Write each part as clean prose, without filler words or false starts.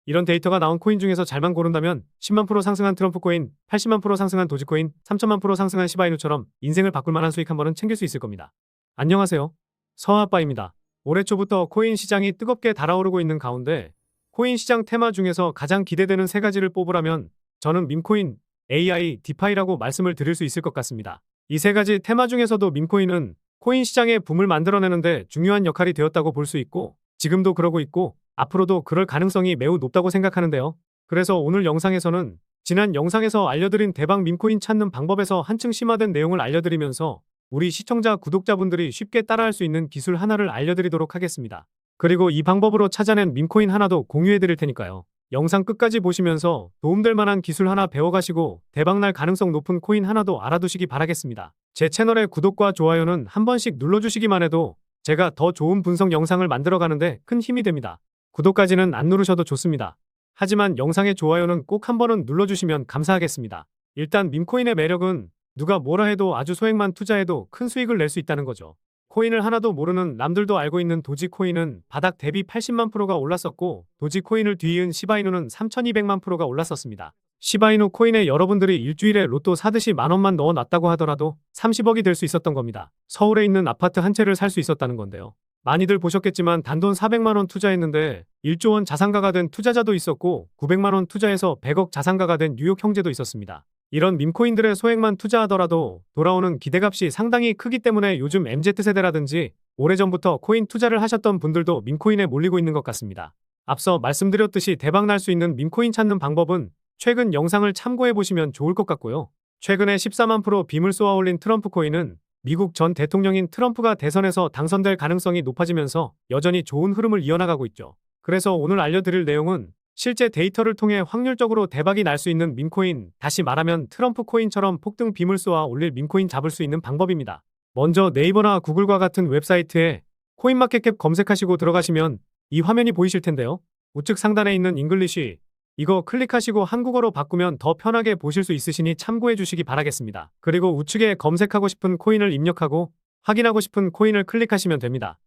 이런 데이터가 나온 코인 중에서 잘만 고른다면 10만 프로 상승한 트럼프 코인, 80만 프로 상승한 도지코인, 3천만 프로 상승한 시바이누처럼 인생을 바꿀 만한 수익 한 번은 챙길 수 있을 겁니다. 안녕하세요. 서아빠입니다. 올해 초부터 코인 시장이 뜨겁게 달아오르고 있는 가운데 코인 시장 테마 중에서 가장 기대되는 세 가지를 뽑으라면 저는 밈코인, AI, 디파이라고 말씀을 드릴 수 있을 것 같습니다. 이 세 가지 테마 중에서도 밈코인은 코인 시장의 붐을 만들어내는데 중요한 역할이 되었다고 볼 수 있고 지금도 그러고 있고 앞으로도 그럴 가능성이 매우 높다고 생각하는데요. 그래서 오늘 영상에서는 지난 영상에서 알려드린 대박 밈코인 찾는 방법에서 한층 심화된 내용을 알려드리면서 우리 시청자 구독자분들이 쉽게 따라할 수 있는 기술 하나를 알려드리도록 하겠습니다. 그리고 이 방법으로 찾아낸 밈코인 하나도 공유해드릴 테니까요. 영상 끝까지 보시면서 도움될 만한 기술 하나 배워가시고 대박날 가능성 높은 코인 하나도 알아두시기 바라겠습니다. 제 채널의 구독과 좋아요는 한 번씩 눌러주시기만 해도 제가 더 좋은 분석 영상을 만들어가는데 큰 힘이 됩니다. 구독까지는 안 누르셔도 좋습니다. 하지만 영상의 좋아요는 꼭 한 번은 눌러주시면 감사하겠습니다. 일단 밈코인의 매력은 누가 뭐라 해도 아주 소액만 투자해도 큰 수익을 낼 수 있다는 거죠. 코인을 하나도 모르는 남들도 알고 있는 도지코인은 바닥 대비 80만 프로가 올랐었고 도지코인을 뒤이은 시바이누는 3,200만 프로가 올랐었습니다. 시바이누 코인에 여러분들이 일주일에 로또 사듯이 만원만 넣어놨다고 하더라도 30억이 될 수 있었던 겁니다. 서울에 있는 아파트 한 채를 살 수 있었다는 건데요. 많이들 보셨겠지만 단돈 400만원 투자했는데 1조 원 자산가가 된 투자자도 있었고 900만원 투자해서 100억 자산가가 된 뉴욕 형제도 있었습니다. 이런 밈코인들의 소액만 투자하더라도 돌아오는 기대값이 상당히 크기 때문에 요즘 MZ세대라든지 오래전부터 코인 투자를 하셨던 분들도 밈코인에 몰리고 있는 것 같습니다. 앞서 말씀드렸듯이 대박날 수 있는 밈코인 찾는 방법은 최근 영상을 참고해보시면 좋을 것 같고요. 최근에 14만 프로 빔을 쏘아 올린 트럼프 코인은 미국 전 대통령인 트럼프가 대선에서 당선될 가능성이 높아지면서 여전히 좋은 흐름을 이어나가고 있죠. 그래서 오늘 알려드릴 내용은 실제 데이터를 통해 확률적으로 대박이 날 수 있는 밈코인, 다시 말하면 트럼프 코인처럼 폭등 빔을 쏘아 올릴 밈코인 잡을 수 있는 방법입니다. 먼저 네이버나 구글과 같은 웹사이트에 코인마켓캡 검색하시고 들어가시면 이 화면이 보이실 텐데요. 우측 상단에 있는 잉글리쉬, 이거 클릭하시고 한국어로 바꾸면 더 편하게 보실 수 있으시니 참고해 주시기 바라겠습니다. 그리고 우측에 검색하고 싶은 코인을 입력하고 확인하고 싶은 코인을 클릭하시면 됩니다.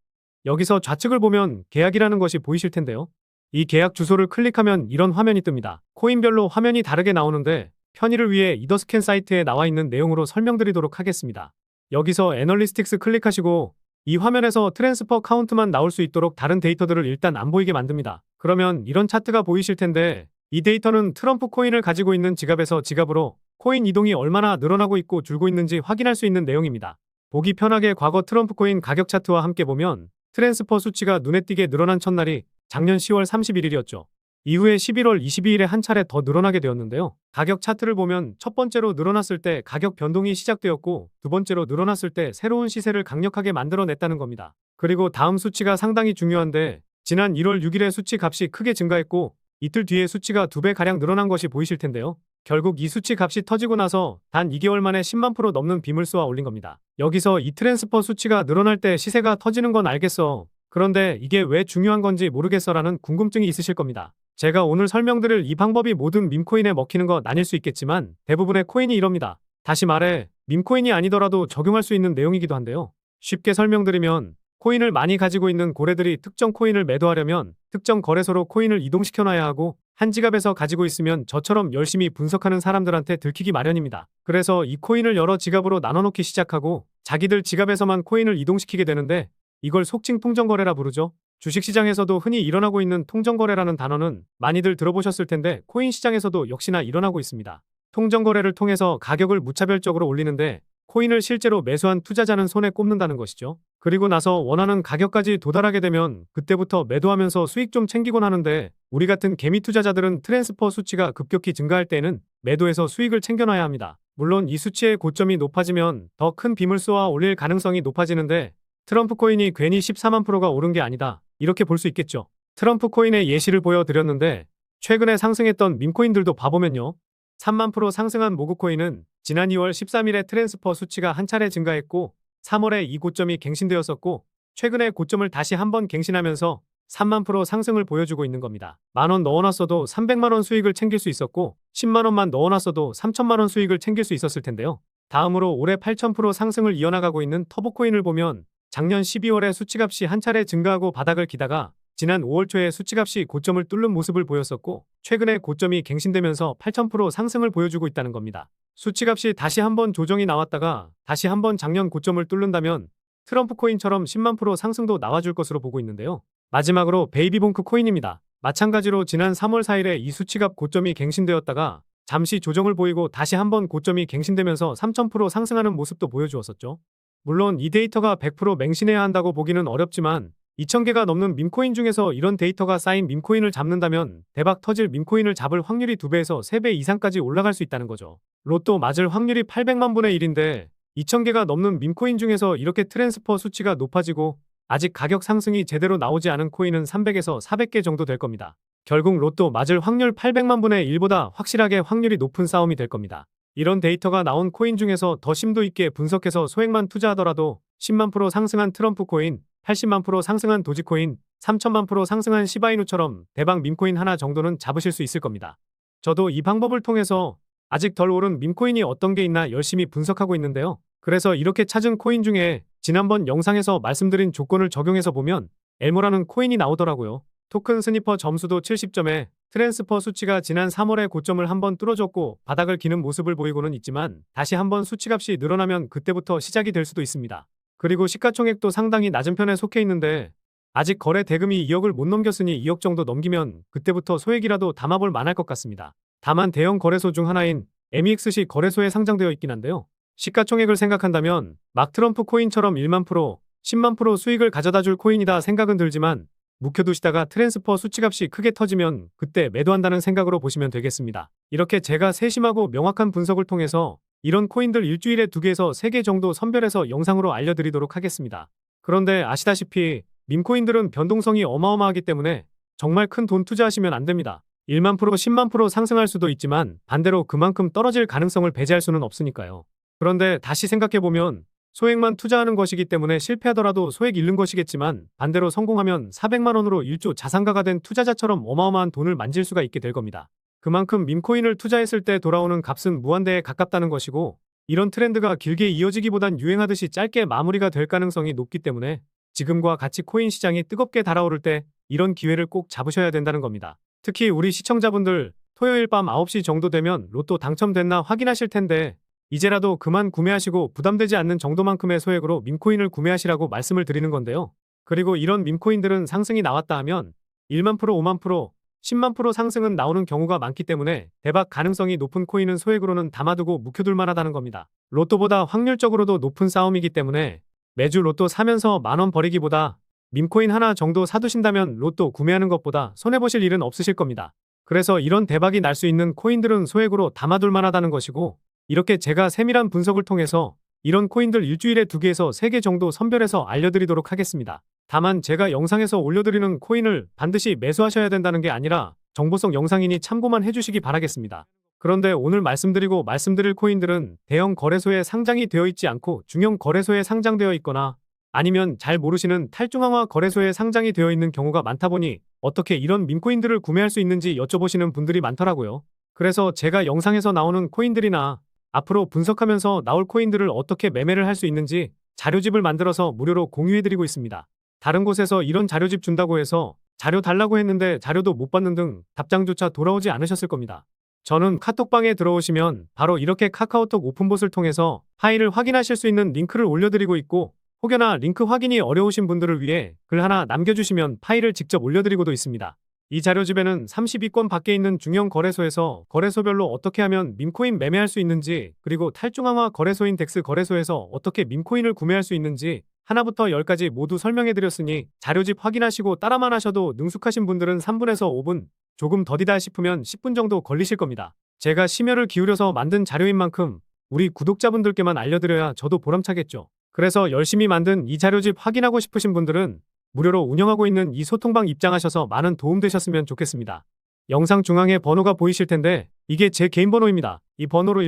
여기서 좌측을 보면 계약이라는 것이 보이실 텐데요. 이 계약 주소를 클릭하면 이런 화면이 뜹니다. 코인별로 화면이 다르게 나오는데 편의를 위해 이더스캔 사이트에 나와 있는 내용으로 설명드리도록 하겠습니다. 여기서 애널리스틱스 클릭하시고 이 화면에서 트랜스퍼 카운트만 나올 수 있도록 다른 데이터들을 일단 안 보이게 만듭니다. 그러면 이런 차트가 보이실 텐데 이 데이터는 트럼프 코인을 가지고 있는 지갑에서 지갑으로 코인 이동이 얼마나 늘어나고 있고 줄고 있는지 확인할 수 있는 내용입니다. 보기 편하게 과거 트럼프 코인 가격 차트와 함께 보면 트랜스퍼 수치가 눈에 띄게 늘어난 첫날이 작년 10월 31일이었죠. 이후에 11월 22일에 한 차례 더 늘어나게 되었는데요. 가격 차트를 보면 첫 번째로 늘어났을 때 가격 변동이 시작되었고 두 번째로 늘어났을 때 새로운 시세를 강력하게 만들어냈다는 겁니다. 그리고 다음 수치가 상당히 중요한데 지난 1월 6일에 수치 값이 크게 증가했고 이틀 뒤에 수치가 2배가량 늘어난 것이 보이실 텐데요. 결국 이 수치 값이 터지고 나서 단 2개월 만에 10만 프로 넘는 빔을 쏘아 올린 겁니다. 여기서 이 트랜스퍼 수치가 늘어날 때 시세가 터지는 건 알겠어. 그런데 이게 왜 중요한 건지 모르겠어라는 궁금증이 있으실 겁니다. 제가 오늘 설명드릴 이 방법이 모든 밈코인에 먹히는 건 아닐 수 있겠지만 대부분의 코인이 이럽니다. 다시 말해 밈코인이 아니더라도 적용할 수 있는 내용이기도 한데요. 쉽게 설명드리면 코인을 많이 가지고 있는 고래들이 특정 코인을 매도하려면 특정 거래소로 코인을 이동시켜놔야 하고 한 지갑에서 가지고 있으면 저처럼 열심히 분석하는 사람들한테 들키기 마련입니다. 그래서 이 코인을 여러 지갑으로 나눠놓기 시작하고 자기들 지갑에서만 코인을 이동시키게 되는데 이걸 속칭 통정거래라 부르죠. 주식시장에서도 흔히 일어나고 있는 통정거래라는 단어는 많이들 들어보셨을 텐데 코인 시장에서도 역시나 일어나고 있습니다. 통정거래를 통해서 가격을 무차별적으로 올리는데 코인을 실제로 매수한 투자자는 손에 꼽는다는 것이죠. 그리고 나서 원하는 가격까지 도달하게 되면 그때부터 매도하면서 수익 좀 챙기곤 하는데 우리 같은 개미 투자자들은 트랜스퍼 수치가 급격히 증가할 때는 매도해서 수익을 챙겨놔야 합니다. 물론 이 수치의 고점이 높아지면 더 큰 빔을 쏘아 올릴 가능성이 높아지는데 트럼프 코인이 괜히 14만 프로가 오른 게 아니다. 이렇게 볼 수 있겠죠. 트럼프 코인의 예시를 보여드렸는데 최근에 상승했던 밈코인들도 봐보면요. 3만 프로 상승한 모그코인은 지난 2월 13일에 트랜스퍼 수치가 한 차례 증가했고 3월에 이 고점이 갱신되었었고 최근에 고점을 다시 한번 갱신하면서 3만 프로 상승을 보여주고 있는 겁니다. 만원 넣어놨어도 300만원 수익을 챙길 수 있었고 10만원만 넣어놨어도 3천만원 수익을 챙길 수 있었을 텐데요. 다음으로 올해 8천 프로 상승을 이어나가고 있는 터보코인을 보면 작년 12월에 수치값이 한 차례 증가하고 바닥을 기다가 지난 5월 초에 수치값이 고점을 뚫는 모습을 보였었고 최근에 고점이 갱신되면서 8,000% 상승을 보여주고 있다는 겁니다. 수치값이 다시 한번 조정이 나왔다가 다시 한번 작년 고점을 뚫는다면 트럼프 코인처럼 10만 프로 상승도 나와줄 것으로 보고 있는데요. 마지막으로 베이비봉크 코인입니다. 마찬가지로 지난 3월 4일에 이 수치값 고점이 갱신되었다가 잠시 조정을 보이고 다시 한번 고점이 갱신되면서 3,000% 상승하는 모습도 보여주었었죠. 물론 이 데이터가 100% 맹신해야 한다고 보기는 어렵지만 2,000개가 넘는 밈코인 중에서 이런 데이터가 쌓인 밈코인을 잡는다면 대박 터질 밈코인을 잡을 확률이 2배에서 3배 이상까지 올라갈 수 있다는 거죠. 로또 맞을 확률이 800만 분의 1인데 2,000개가 넘는 밈코인 중에서 이렇게 트랜스퍼 수치가 높아지고 아직 가격 상승이 제대로 나오지 않은 코인은 300에서 400개 정도 될 겁니다. 결국 로또 맞을 확률 800만 분의 1보다 확실하게 확률이 높은 싸움이 될 겁니다. 이런 데이터가 나온 코인 중에서 더 심도 있게 분석해서 소액만 투자하더라도 10만 프로 상승한 트럼프 코인, 80만 프로 상승한 도지코인, 3천만 프로 상승한 시바이누처럼 대박 밈코인 하나 정도는 잡으실 수 있을 겁니다. 저도 이 방법을 통해서 아직 덜 오른 밈코인이 어떤 게 있나 열심히 분석하고 있는데요. 그래서 이렇게 찾은 코인 중에 지난번 영상에서 말씀드린 조건을 적용해서 보면 엘모라는 코인이 나오더라고요. 토큰 스니퍼 점수도 70점에 트랜스퍼 수치가 지난 3월에 고점을 한번 뚫어줬고 바닥을 기는 모습을 보이고는 있지만 다시 한번 수치값이 늘어나면 그때부터 시작이 될 수도 있습니다. 그리고 시가총액도 상당히 낮은 편에 속해 있는데 아직 거래 대금이 2억을 못 넘겼으니 2억 정도 넘기면 그때부터 소액이라도 담아볼 만할 것 같습니다. 다만 대형 거래소 중 하나인 MEXC 거래소에 상장되어 있긴 한데요. 시가총액을 생각한다면 막 트럼프 코인처럼 1만 프로, 10만 프로 수익을 가져다줄 코인이다 생각은 들지만 묵혀두시다가 트랜스퍼 수치값이 크게 터지면 그때 매도한다는 생각으로 보시면 되겠습니다. 이렇게 제가 세심하고 명확한 분석을 통해서 이런 코인들 일주일에 2개에서 3개 정도 선별해서 영상으로 알려드리도록 하겠습니다. 그런데 아시다시피 밈코인들은 변동성이 어마어마하기 때문에 정말 큰 돈 투자하시면 안 됩니다. 1만 프로, 10만 프로 상승할 수도 있지만 반대로 그만큼 떨어질 가능성을 배제할 수는 없으니까요. 그런데 다시 생각해보면 소액만 투자하는 것이기 때문에 실패하더라도 소액 잃는 것이겠지만 반대로 성공하면 400만 원으로 1조 자산가가 된 투자자처럼 어마어마한 돈을 만질 수가 있게 될 겁니다. 그만큼 밈코인을 투자했을 때 돌아오는 값은 무한대에 가깝다는 것이고 이런 트렌드가 길게 이어지기보단 유행하듯이 짧게 마무리가 될 가능성이 높기 때문에 지금과 같이 코인 시장이 뜨겁게 달아오를 때 이런 기회를 꼭 잡으셔야 된다는 겁니다. 특히 우리 시청자분들 토요일 밤 9시 정도 되면 로또 당첨됐나 확인하실 텐데 이제라도 그만 구매하시고 부담되지 않는 정도만큼의 소액으로 밈코인을 구매하시라고 말씀을 드리는 건데요. 그리고 이런 밈코인들은 상승이 나왔다 하면 1만 프로, 5만 프로, 10만 프로 상승은 나오는 경우가 많기 때문에 대박 가능성이 높은 코인은 소액으로는 담아두고 묵혀둘 만하다는 겁니다. 로또보다 확률적으로도 높은 싸움이기 때문에 매주 로또 사면서 만원 버리기보다 밈코인 하나 정도 사두신다면 로또 구매하는 것보다 손해보실 일은 없으실 겁니다. 그래서 이런 대박이 날 수 있는 코인들은 소액으로 담아둘 만하다는 것이고 이렇게 제가 세밀한 분석을 통해서 이런 코인들 일주일에 2개에서 3개 정도 선별해서 알려드리도록 하겠습니다. 다만 제가 영상에서 올려드리는 코인을 반드시 매수하셔야 된다는 게 아니라 정보성 영상이니 참고만 해주시기 바라겠습니다. 그런데 오늘 말씀드릴 코인들은 대형 거래소에 상장이 되어 있지 않고 중형 거래소에 상장되어 있거나 아니면 잘 모르시는 탈중앙화 거래소에 상장이 되어 있는 경우가 많다 보니 어떻게 이런 밈코인들을 구매할 수 있는지 여쭤보시는 분들이 많더라고요. 그래서 제가 영상에서 나오는 코인들이나 앞으로 분석하면서 나올 코인들을 어떻게 매매를 할 수 있는지 자료집을 만들어서 무료로 공유해드리고 있습니다. 다른 곳에서 이런 자료집 준다고 해서 자료 달라고 했는데 자료도 못 받는 등 답장조차 돌아오지 않으셨을 겁니다. 저는 카톡방에 들어오시면 바로 이렇게 카카오톡 오픈봇을 통해서 파일을 확인하실 수 있는 링크를 올려드리고 있고 혹여나 링크 확인이 어려우신 분들을 위해 글 하나 남겨주시면 파일을 직접 올려드리고도 있습니다. 이 자료집에는 32권 밖에 있는 중형 거래소에서 거래소별로 어떻게 하면 밈코인 매매할 수 있는지 그리고 탈중앙화 거래소인 덱스 거래소에서 어떻게 밈코인을 구매할 수 있는지 하나부터 10까지 모두 설명해드렸으니 자료집 확인하시고 따라만 하셔도 능숙하신 분들은 3분에서 5분, 조금 더디다 싶으면 10분 정도 걸리실 겁니다. 제가 심혈을 기울여서 만든 자료인 만큼 우리 구독자분들께만 알려드려야 저도 보람차겠죠. 그래서 열심히 만든 이 자료집 확인하고 싶으신 분들은 무료로 운영하고 있는 이 소통방 입장하셔서 많은 도움 되셨으면 좋겠습니다. 영상 중앙에 번호가 보이실 텐데 이게 제 개인 번호입니다. 이 번호로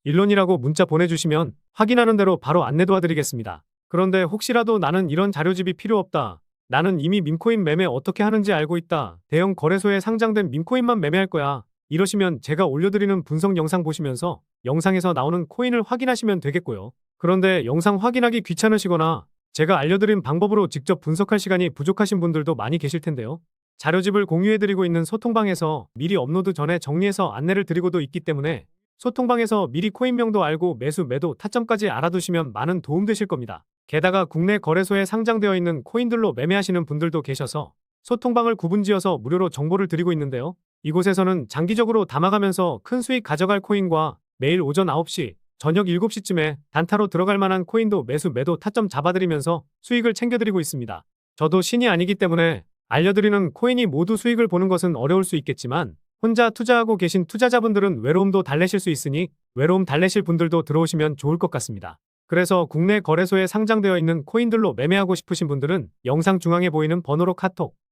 일론이라고 문자 보내주시면 확인하는 대로 바로 안내 도와드리겠습니다. 그런데 혹시라도 나는 이런 자료집이 필요 없다. 나는 이미 밈코인 매매 어떻게 하는지 알고 있다. 대형 거래소에 상장된 밈코인만 매매할 거야. 이러시면 제가 올려드리는 분석 영상 보시면서 영상에서 나오는 코인을 확인하시면 되겠고요. 그런데 영상 확인하기 귀찮으시거나 제가 알려드린 방법으로 직접 분석할 시간이 부족하신 분들도 많이 계실 텐데요. 자료집을 공유해드리고 있는 소통방에서 미리 업로드 전에 정리해서 안내를 드리고도 있기 때문에 소통방에서 미리 코인명도 알고 매수, 매도, 타점까지 알아두시면 많은 도움 되실 겁니다. 게다가 국내 거래소에 상장되어 있는 코인들로 매매하시는 분들도 계셔서 소통방을 구분지어서 무료로 정보를 드리고 있는데요. 이곳에서는 장기적으로 담아가면서 큰 수익 가져갈 코인과 매일 오전 9시, 저녁 7시쯤에 단타로 들어갈 만한 코인도 매수, 매도, 타점 잡아드리면서 수익을 챙겨드리고 있습니다. 저도 신이 아니기 때문에 알려드리는 코인이 모두 수익을 보는 것은 어려울 수 있겠지만 혼자 투자하고 계신 투자자분들은 외로움도 달래실 수 있으니 외로움 달래실 분들도 들어오시면 좋을 것 같습니다. 그래서 국내 거래소에 상장되어 있는 코인들로 매매하고 싶으신 분들은 영상 중앙에 보이는 번호로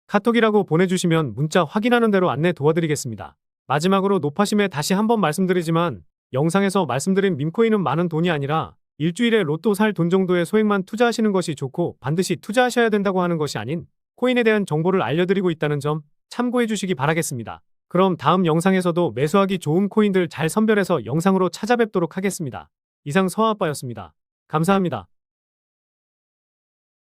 카톡이라고 보내주시면 문자 확인하는 대로 안내 도와드리겠습니다. 마지막으로 노파심에 다시 한번 말씀드리지만 영상에서 말씀드린 밈코인은 많은 돈이 아니라 일주일에 로또 살 돈 정도의 소액만 투자하시는 것이 좋고 반드시 투자하셔야 된다고 하는 것이 아닌 코인에 대한 정보를 알려드리고 있다는 점 참고해 주시기 바라겠습니다. 그럼 다음 영상에서도 매수하기 좋은 코인들 잘 선별해서 영상으로 찾아뵙도록 하겠습니다. 이상 서아빠였습니다. 감사합니다.